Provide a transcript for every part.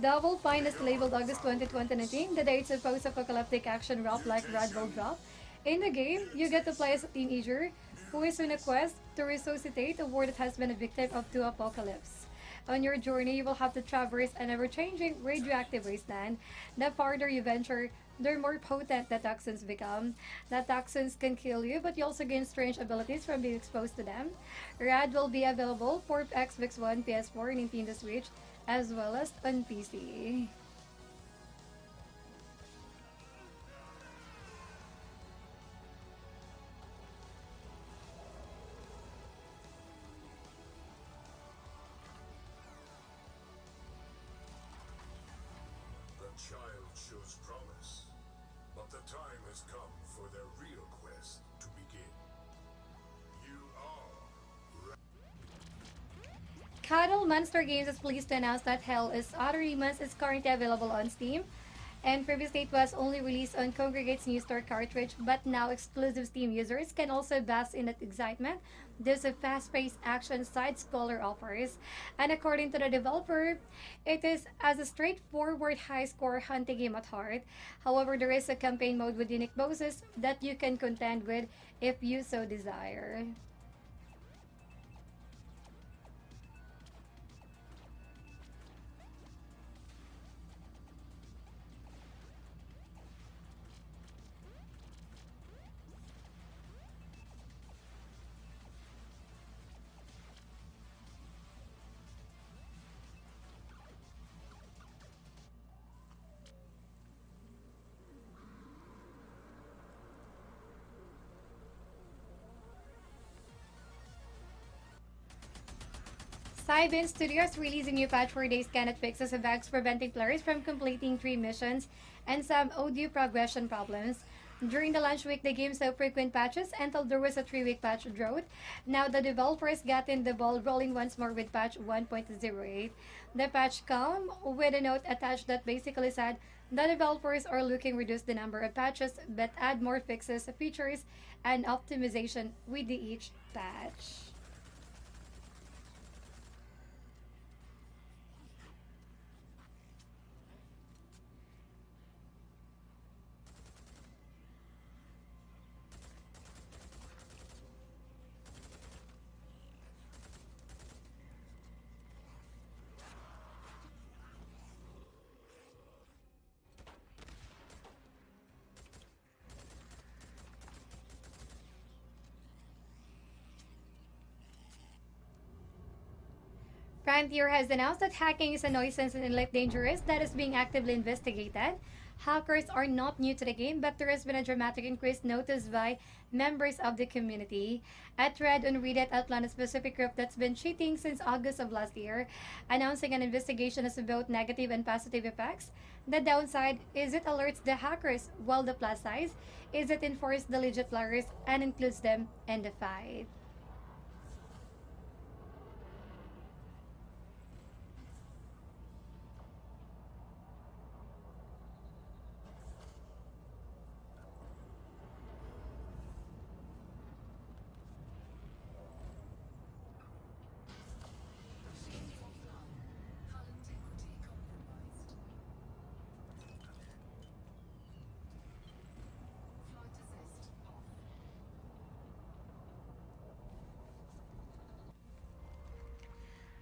Double Fine is labeled August 20, 2019, the date of post-apocalyptic action rock-like Red Bull drop. In the game, you get to play as a teenager who is on a quest to resuscitate a world that has been a victim of two apocalypses. On your journey, you will have to traverse an ever-changing radioactive wasteland. The farther you venture, the more potent the toxins become. The toxins can kill you, but you also gain strange abilities from being exposed to them. Rad will be available for Xbox One, PS4, and Nintendo Switch, as well as on PC. The child shows promise, but the time has come for their real quest to begin. You are Cuddle Monster Games is pleased to announce that Hell is Other Demons is currently available on Steam. And previously it was only released on Congregate's New Store cartridge, but now exclusive Steam users can also bask in that excitement. There's a fast-paced action side-scroller offers, and according to the developer, it is as a straightforward high-score hunting game at heart. However, there is a campaign mode with unique bosses that you can contend with if you so desire. Cybin Studios releasing new patch for Days Cannot fixes the bugs preventing players from completing 3 missions and some audio progression problems. During the launch week, the game saw frequent patches until there was a 3-week patch drought. Now the developers got in the ball rolling once more with patch 1.08. The patch came with a note attached that basically said the developers are looking to reduce the number of patches but add more fixes, features, and optimization with each patch. Frontier has announced that hacking is a nuisance and life dangerous that is being actively investigated. Hackers are not new to the game, but there has been a dramatic increase noticed by members of the community. A thread on Reddit outlined a specific group that's been cheating since August of last year, announcing an investigation as to both negative and positive effects. The downside is it alerts the hackers, while the plus side is it enforces the legit players and includes them in the fight.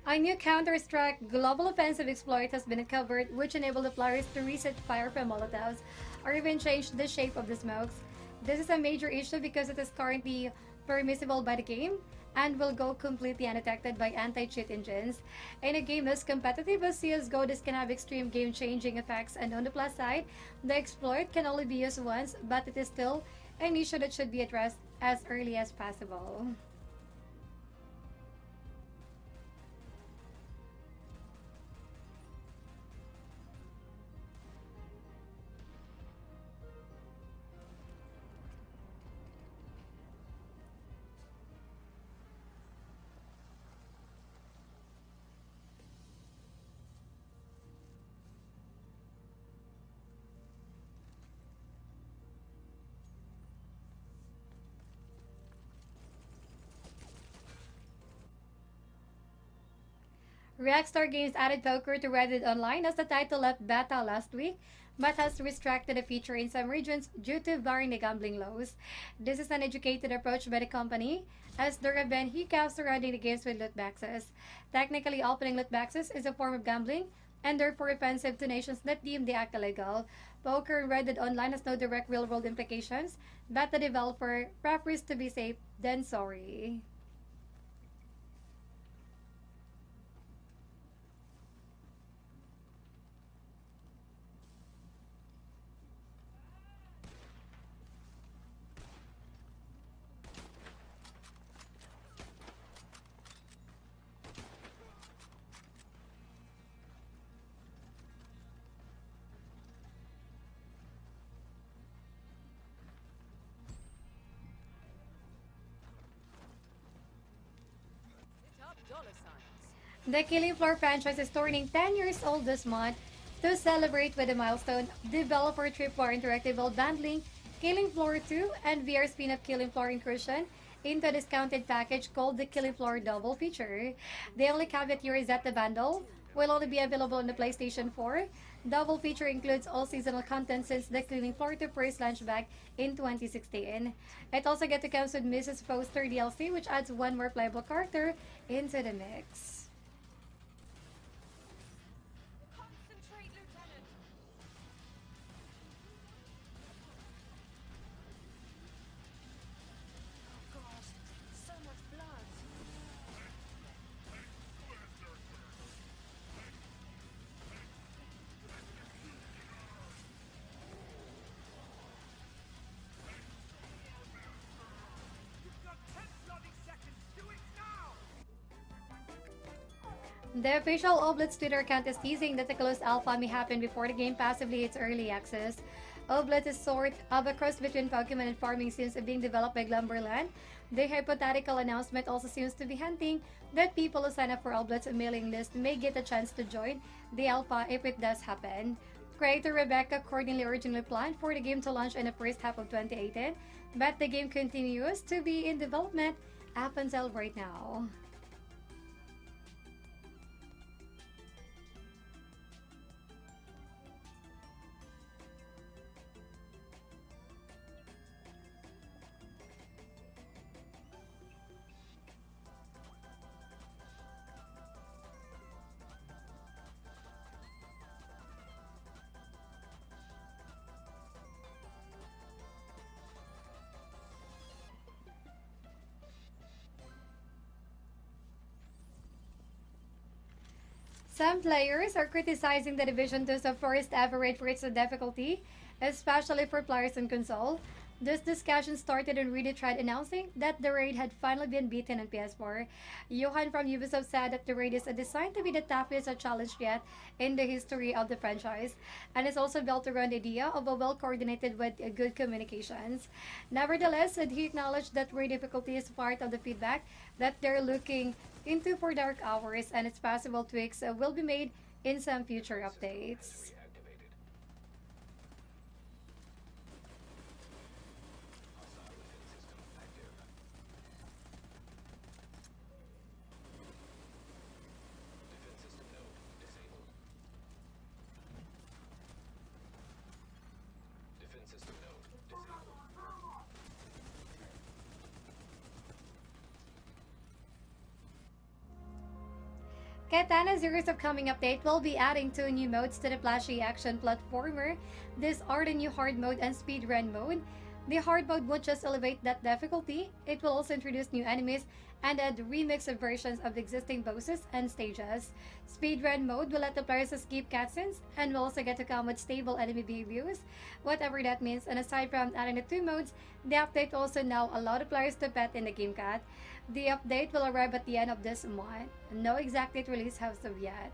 A new Counter-Strike global offensive exploit has been uncovered, which enabled the players to reset fire from Molotovs or even change the shape of the smokes. This is a major issue because it is currently permissible by the game and will go completely undetected by anti-cheat engines. In a game as competitive as CSGO, this can have extreme game-changing effects, and on the plus side, the exploit can only be used once, but it is still an issue that should be addressed as early as possible. Rockstar Games added poker to Reddit Online as the title left beta last week, but has restricted the feature in some regions due to varying the gambling laws. This is an educated approach by the company, as there have been hiccups surrounding the games with loot boxes. Technically, opening loot boxes is a form of gambling, and therefore offensive to nations that deem the act illegal. Poker in Reddit Online has no direct real-world implications, but the developer prefers to be safe than sorry. The Killing Floor franchise is turning 10 years old this month. To celebrate with the milestone, developer Tripwire Interactive will bundling Killing Floor 2 and VR spin-off Killing Floor Incursion into a discounted package called the Killing Floor Double feature. The only caveat here is that the bundle will only be available on the PlayStation 4. Double feature includes all seasonal content since the Killing Floor 2 first launched back in 2016. It also gets to comes with Mrs. Foster DLC, which adds one more playable character into the mix. The official Oblitz Twitter account is teasing that the closed alpha may happen before the game passively hits early access. Oblitz is sort of a cross between Pokemon and farming sims being developed by Glumberland. The hypothetical announcement also seems to be hinting that people who sign up for Oblitz's mailing list may get a chance to join the alpha if it does happen. Creator Rebecca accordingly originally planned for the game to launch in the first half of 2018, but the game continues to be in development up until right now. Some players are criticizing the Division 2's first ever raid for its difficulty, especially for players on console. This discussion started on Reddit thread announcing that the raid had finally been beaten on PS4. Johan from Ubisoft said that the raid is designed to be the toughest challenge yet in the history of the franchise, and is also built around the idea of a well-coordinated with good communications. Nevertheless, he acknowledged that raid difficulty is part of the feedback that they're looking into for Dark Hours, and its possible tweaks will be made in some future updates. Katana Zero's upcoming update will be adding 2 new modes to the flashy action platformer. These are the new hard mode and speedrun mode. The hard mode won't just elevate that difficulty, it will also introduce new enemies and add remixed versions of existing bosses and stages. Speedrun mode will let the players skip cutscenes and will also get to come with stable enemy behaviors, whatever that means. And aside from adding the 2 modes, the update will also now allow the players to pet in the game cat. The update will arrive at the end of this month. No exact date release as of yet.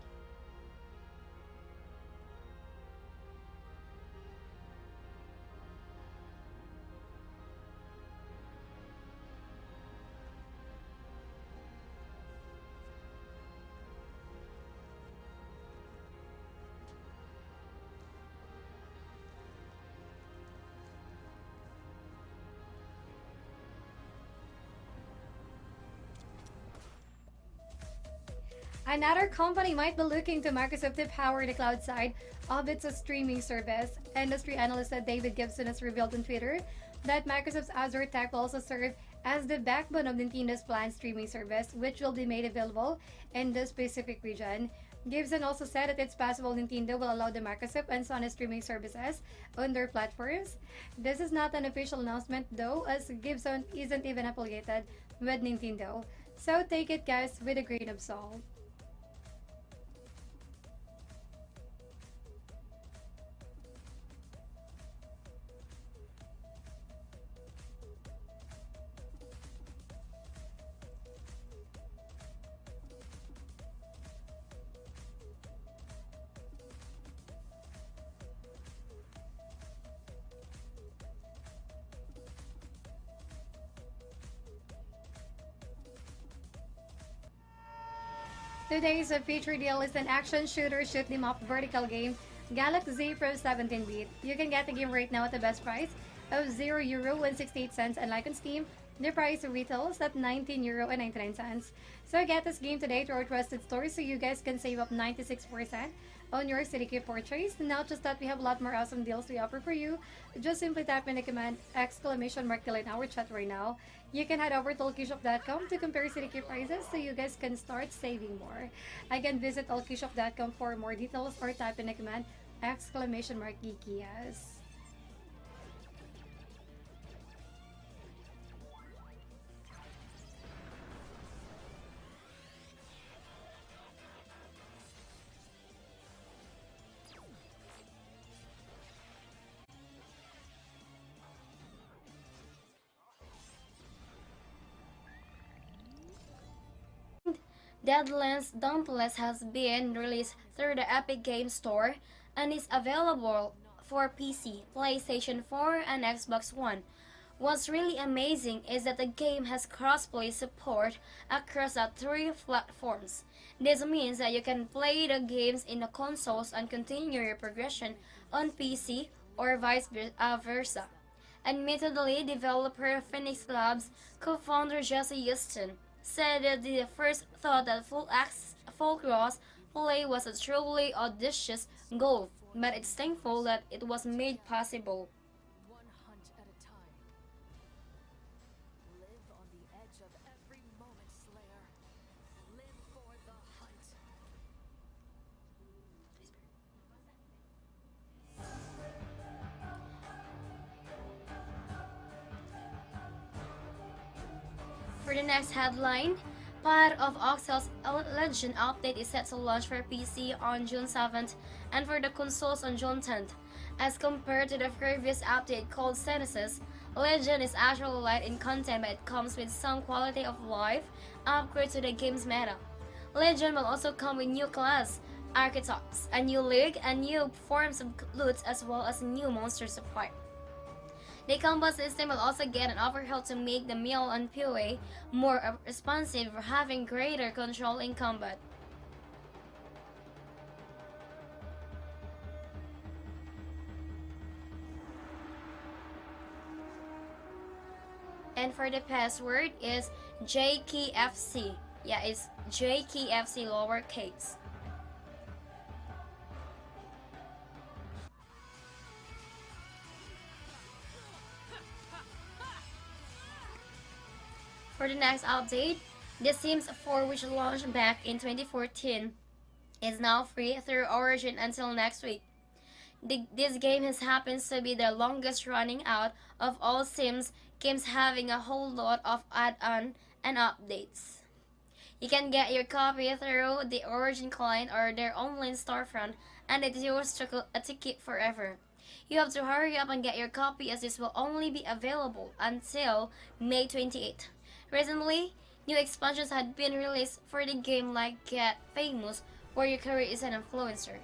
Another company might be looking to Microsoft to power the cloud side of its streaming service. Industry analyst David Gibson has revealed on Twitter that Microsoft's Azure Tech will also serve as the backbone of Nintendo's planned streaming service, which will be made available in the specific region. Gibson also said that it's possible Nintendo will allow the Microsoft and Sony streaming services on their platforms. This is not an official announcement though, as Gibson isn't even affiliated with Nintendo. So take it guys with a grain of salt. Today's feature deal is an action shooter shoot 'em up vertical game, Galaxy Pro 17-bit. You can get the game right now at the best price of €0 and 68 cents, and like on Steam, the price retails at €19 and 99 cents. So get this game today to our trusted store so you guys can save up 96% on your CDK purchase. Not just that, we have a lot more awesome deals we offer for you. Just simply type in the command !deal in our chat right now. You can head over to Allkeyshop.com to compare CDK prices so you guys can start saving more. Again, visit Allkeyshop.com for more details or type in the command !geekiest. Deadlands Dauntless has been released through the Epic Games Store and is available for PC, PlayStation 4, and Xbox One. What's really amazing is that the game has crossplay support across the 3 platforms. This means that you can play the games in the consoles and continue your progression on PC or vice versa. Admittedly, developer Phoenix Labs co-founder Jesse Houston said that the first thought that full cross play was a truly audacious goal, but it's thankful that it was made possible. One hunt at a time. Live on the edge of every moment, Slayer. Live for the hunt. For the next headline, part of Oxhel's Legend update is set to launch for PC on June 7th and for the consoles on June 10th. As compared to the previous update called Genesis, Legend is actually light in content, but it comes with some quality of life upgrade to the game's meta. Legend will also come with new class, archetypes, a new league, and new forms of loot, as well as new monster supply. The combat system will also get an overhaul to make the melee and PoE more responsive, having greater control in combat. And for the password is JKFC. Yeah, it's JKFC lowercase. For the next update, The Sims 4, which launched back in 2014, is now free through Origin until next week. This game happens to be the longest running out of all Sims games, having a whole lot of add-on and updates. You can get your copy through the Origin client or their online storefront, and it's yours to keep forever. You have to hurry up and get your copy, as this will only be available until May 28th. Recently, new expansions had been released for the game, like Get Famous, where your career is an influencer.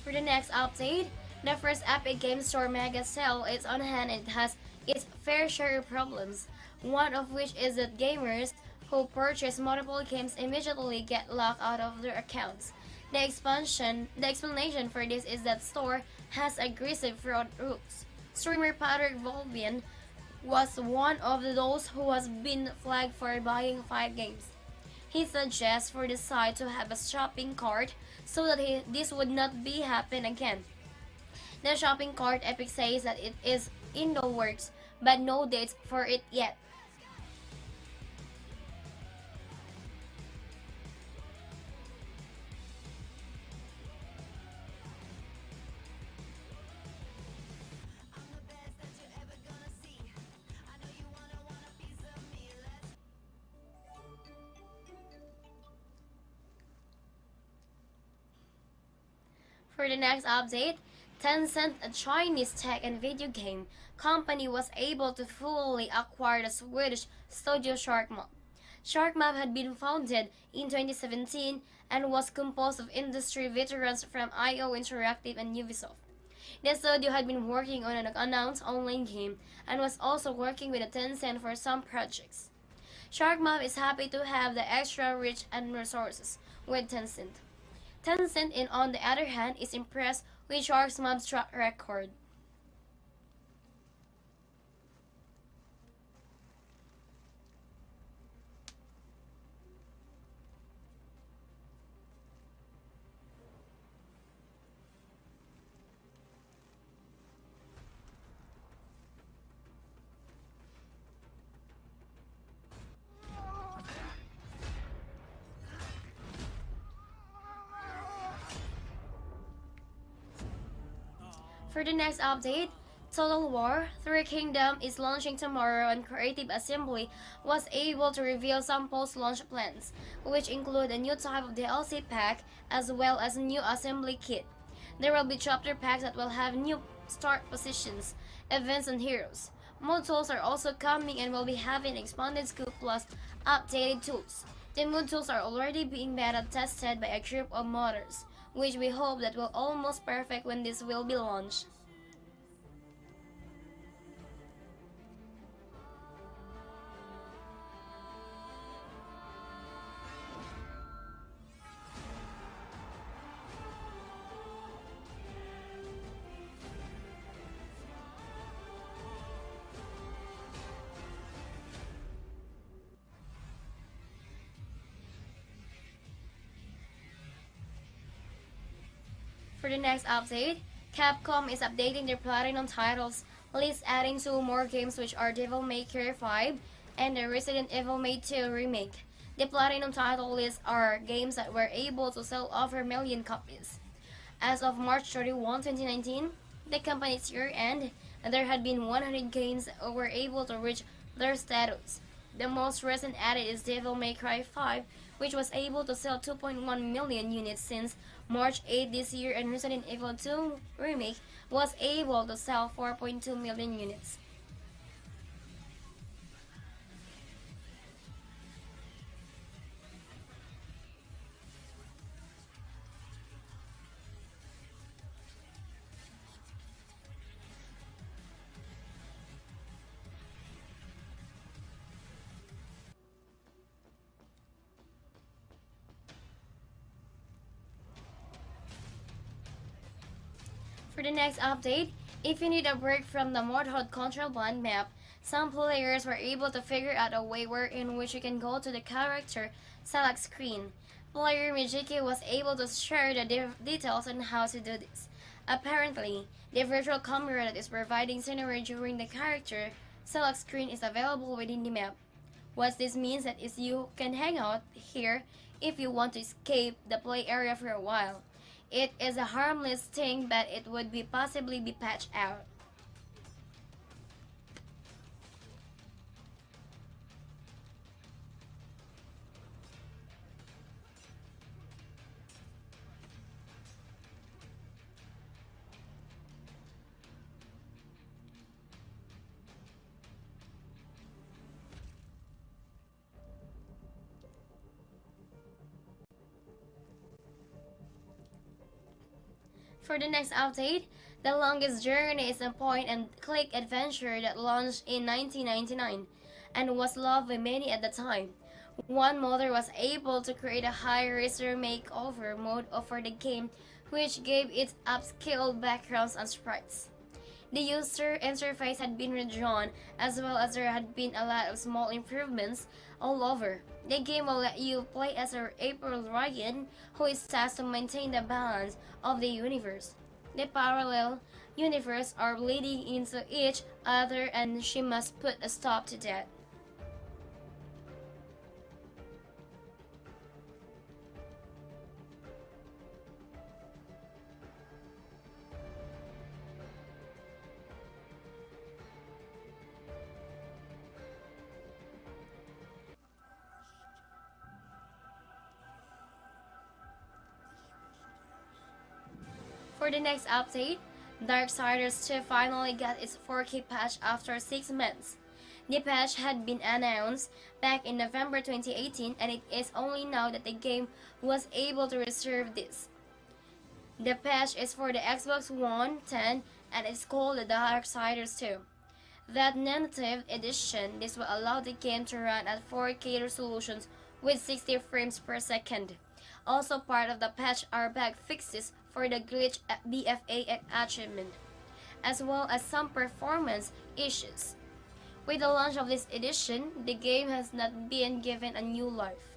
For the next update, The first Epic Game Store mega sale is on hand and it has its fair share of problems, one of which is that gamers who purchase multiple games immediately get locked out of their accounts. The explanation for this is that store has aggressive fraud rules. Streamer Patrick Volvian was one of those who has been flagged for buying 5 games. He suggests for the site to have a shopping cart so that this would not be happen again. The shopping cart Epic says that it is in the works, but no dates for it yet. For the next update, Tencent, a Chinese tech and video game company, was able to fully acquire the Swedish studio SharkMap. SharkMap had been founded in 2017 and was composed of industry veterans from IO Interactive and Ubisoft. The studio had been working on an announced online game and was also working with Tencent for some projects. SharkMap is happy to have the extra reach and resources with Tencent. Tencent, on the other hand, is impressed with SharkMap's track record. For the next update, Total War 3 Kingdom is launching tomorrow, and Creative Assembly was able to reveal some post-launch plans, which include a new type of DLC pack as well as a new assembly kit. There will be chapter packs that will have new start positions, events, and heroes. Mod tools are also coming and will be having expanded scope plus updated tools. The mod tools are already being beta tested by a group of modders, which we hope that will almost perfect when this will be launched. For the next update, Capcom is updating their Platinum titles list, adding 2 more games, which are Devil May Cry 5 and the Resident Evil May 2 remake. The Platinum title lists are games that were able to sell over a million copies. As of March 31, 2019, the company's year-end, there had been 100 games that were able to reach their status. The most recent added is Devil May Cry 5, which was able to sell 2.1 million units since March 8 this year, and Resident Evil 2 Remake was able to sell 4.2 million units. For the next update, if you need a break from the Mordhod contraband map, some players were able to figure out a way in which you can go to the character select screen. Player Mijiki was able to share the details on how to do this. Apparently, the virtual camera that is providing scenery during the character select screen is available within the map. What this means that is you can hang out here if you want to escape the play area for a while. It is a harmless thing, but it would be possibly be patched out. For the next update, The Longest Journey is a point-and-click adventure that launched in 1999 and was loved by many at the time. One modder was able to create a high-riser makeover mode for the game, which gave it upscaled backgrounds and sprites. The user interface had been redrawn, as well as there had been a lot of small improvements all over. The game will let you play as April Ryan, who is tasked to maintain the balance of the universe. The parallel universes are bleeding into each other and she must put a stop to that. For the next update, Darksiders 2 finally got its 4K patch after 6 months. The patch had been announced back in November 2018 and it is only now that the game was able to reserve this. The patch is for the Xbox One 10 and it's called the Darksiders 2. That native edition, this will allow the game to run at 4K resolutions with 60 frames per second. Also part of the patch are bug fixes for the glitch BFA achievement, as well as some performance issues. With the launch of this edition, the game has not been given a new life.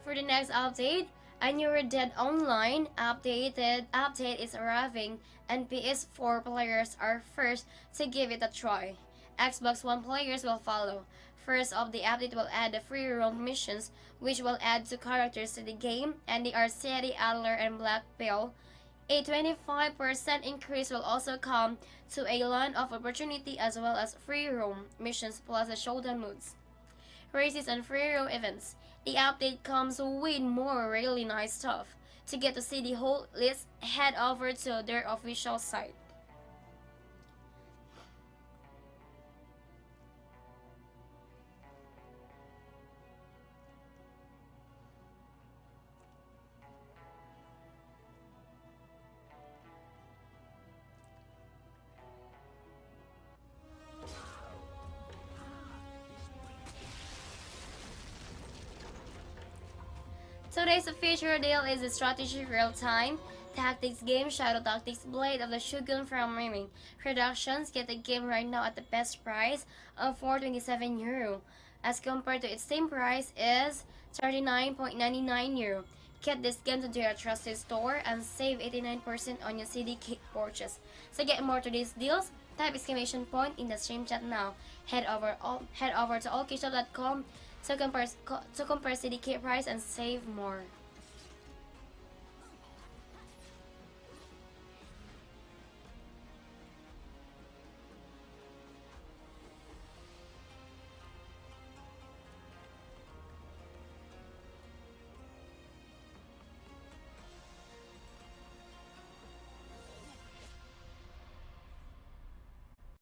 For the next update, a new Red Dead Online update is arriving and PS4 players are first to give it a try. Xbox One players will follow. First off, the update will add the free roam missions, which will add 2 characters to the game, and they are Sadie Adler and Black Pill. A 25% increase will also come to a land of opportunity as well as free roam missions plus the showdown modes, races and free roam events. The update comes with more really nice stuff. To get to see the whole list, head over to their official site. Today's feature deal is the strategy real-time tactics game Shadow Tactics Blade of the Shogun from Miming Productions. Get the game right now at the best price of €427, as compared to its same price is €39.99. Get this game to your trusted store and save 89% on your CD kit purchase. So get more to these deals, type exclamation point in the stream chat now. Head over to Allkeyshop.com to compare CD kit price and save more.